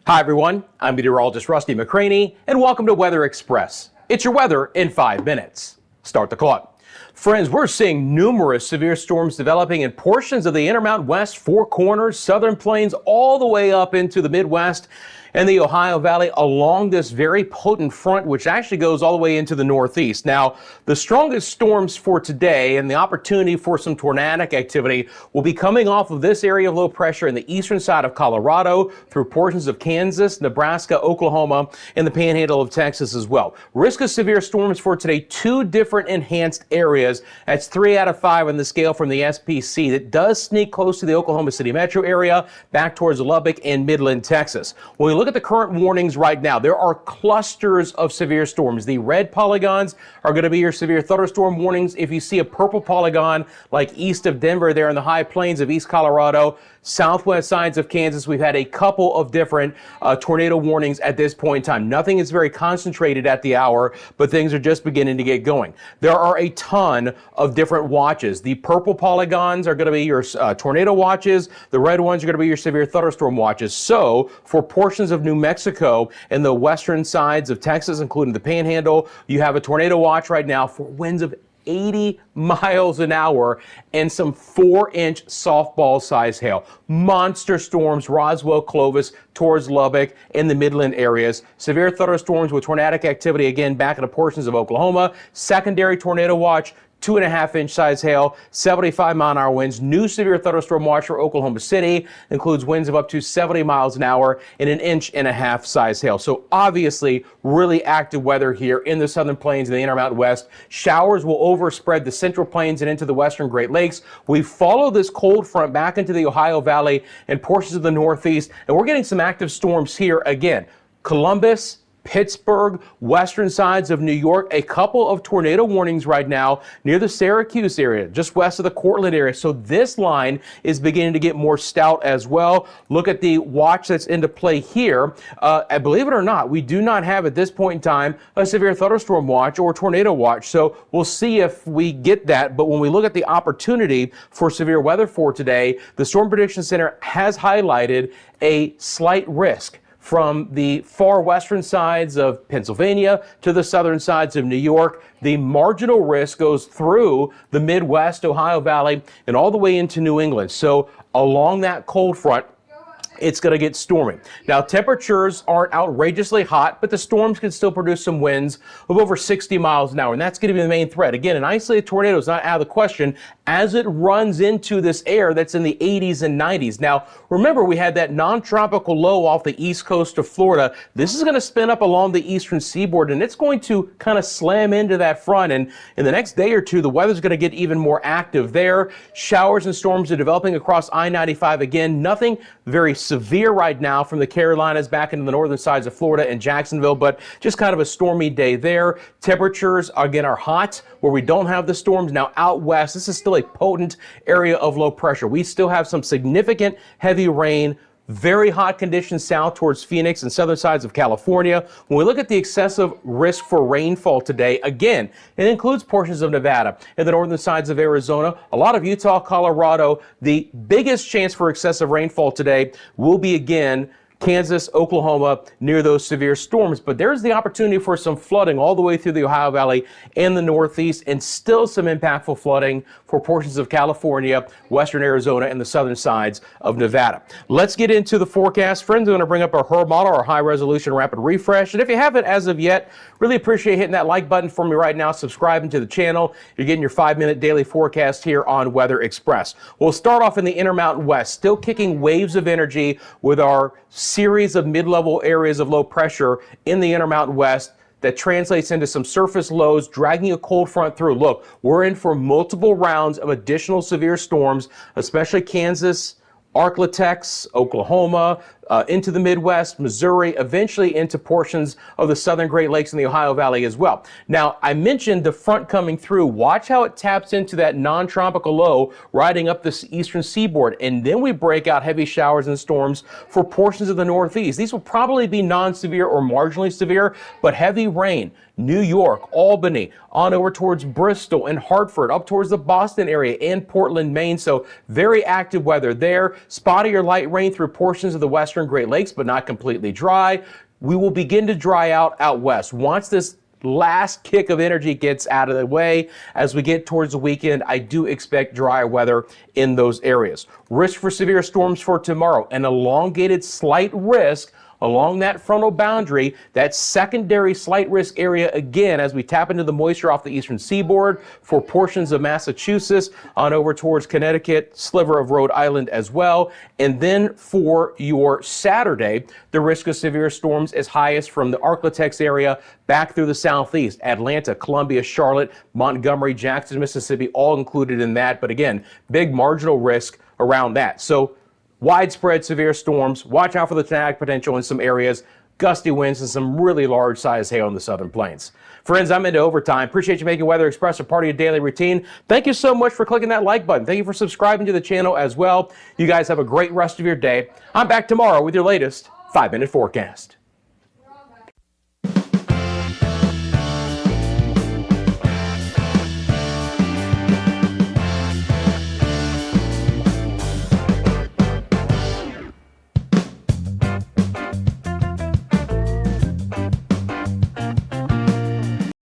Hi everyone, I'm meteorologist Rusty McCranie, and welcome to Weather Express. It's your weather in 5 minutes. Start the clock. Friends, we're seeing numerous severe storms developing in portions of the Intermountain West, Four Corners, Southern Plains, all the way up into the Midwest and the Ohio Valley along this very potent front, which actually goes all the way into the Northeast. Now, the strongest storms for today and the opportunity for some tornadic activity will be coming off of this area of low pressure in the eastern side of Colorado through portions of Kansas, Nebraska, Oklahoma, and the panhandle of Texas as well. Risk of severe storms for today, 2 different enhanced areas. That's 3 out of 5 on the scale from the SPC. That does sneak close to the Oklahoma City metro area, back towards Lubbock and Midland, Texas. When we look at the current warnings right now, there are clusters of severe storms. The red polygons are going to be your severe thunderstorm warnings. If you see a purple polygon like east of Denver there in the high plains of East Colorado, southwest sides of Kansas, we've had a couple of different tornado warnings at this point in time. Nothing is very concentrated at the hour, but things are just beginning to get going. There are a ton of different watches. The purple polygons are going to be your tornado watches. The red ones are going to be your severe thunderstorm watches. So for portions of New Mexico and the western sides of Texas, including the Panhandle, you have a tornado watch right now for winds of 80 miles an hour and some 4-inch softball size hail. Monster storms, Roswell, Clovis, towards Lubbock in the Midland areas. Severe thunderstorms with tornadic activity again back into portions of Oklahoma. Secondary tornado watch. 2.5-inch size hail, 75-mile-an-hour winds. New severe thunderstorm watch for Oklahoma City includes winds of up to 70 miles an hour and 1.5 inch size hail. So obviously really active weather here in the Southern Plains and the Intermountain West. Showers will overspread the Central Plains and into the Western Great Lakes. We follow this cold front back into the Ohio Valley and portions of the Northeast, and we're getting some active storms here again. Columbus, Pittsburgh, western sides of New York, a couple of tornado warnings right now near the Syracuse area, just west of the Cortland area. So this line is beginning to get more stout as well. Look at the watch that's into play here. And believe it or not, we do not have at this point in time a severe thunderstorm watch or tornado watch. So we'll see if we get that. But when we look at the opportunity for severe weather for today, the Storm Prediction Center has highlighted a slight risk from the far western sides of Pennsylvania to the southern sides of New York. The marginal risk goes through the Midwest, Ohio Valley, and all the way into New England. So along that cold front, it's going to get stormy. Now, temperatures aren't outrageously hot, but the storms can still produce some winds of over 60 miles an hour, and that's going to be the main threat. Again, an isolated tornado is not out of the question as it runs into this air that's in the 80s and 90s. Now, remember, we had that non-tropical low off the east coast of Florida. This is going to spin up along the eastern seaboard, and it's going to kind of slam into that front. And in the next day or two, the weather's going to get even more active there. Showers and storms are developing across I-95 again. Nothing very severe right now from the Carolinas back into the northern sides of Florida and Jacksonville, but just kind of a stormy day there. Temperatures, again, are hot where we don't have the storms. Now out west, this is still a potent area of low pressure. We still have some significant heavy rain. Very hot conditions south towards Phoenix and southern sides of California. When we look at the excessive risk for rainfall today, again, it includes portions of Nevada and the northern sides of Arizona, a lot of Utah, Colorado. The biggest chance for excessive rainfall today will be, again, Kansas, Oklahoma, near those severe storms. But there's the opportunity for some flooding all the way through the Ohio Valley and the Northeast, and still some impactful flooding for portions of California, western Arizona, and the southern sides of Nevada. Let's get into the forecast. Friends, I'm going to bring up our HERB model, our high-resolution rapid refresh. And if you haven't as of yet, really appreciate hitting that like button for me right now, subscribing to the channel. You're getting your 5-minute daily forecast here on Weather Express. We'll start off in the Intermountain West, still kicking waves of energy with our series of mid-level areas of low pressure in the Intermountain West that translates into some surface lows, dragging a cold front through. Look, we're in for multiple rounds of additional severe storms, especially Kansas, Arklatex, Oklahoma, into the Midwest, Missouri, eventually into portions of the southern Great Lakes and the Ohio Valley as well. Now, I mentioned the front coming through. Watch how it taps into that non-tropical low riding up the eastern seaboard, and then we break out heavy showers and storms for portions of the Northeast. These will probably be non-severe or marginally severe, but heavy rain. New York, Albany, on over towards Bristol and Hartford, up towards the Boston area and Portland, Maine. So very active weather there. Spotty or light rain through portions of the western western Great Lakes, but not completely dry. We will begin to dry out west. Once this last kick of energy gets out of the way, as we get towards the weekend, I do expect drier weather in those areas. Risk for severe storms for tomorrow, an elongated slight risk along that frontal boundary, that secondary slight risk area again as we tap into the moisture off the eastern seaboard for portions of Massachusetts on over towards Connecticut, sliver of Rhode Island as well. And then for your Saturday, the risk of severe storms is highest from the Arklatex area back through the southeast, Atlanta, Columbia, Charlotte, Montgomery, Jackson, Mississippi, all included in that. But again, big marginal risk around that. So widespread severe storms. Watch out for the snag potential in some areas, gusty winds, and some really large size hail in the southern plains. Friends, I'm into overtime. Appreciate you making Weather Express a part of your daily routine. Thank you so much for clicking that like button. Thank you for subscribing to the channel as well. You guys have a great rest of your day. I'm back tomorrow with your latest 5-minute forecast.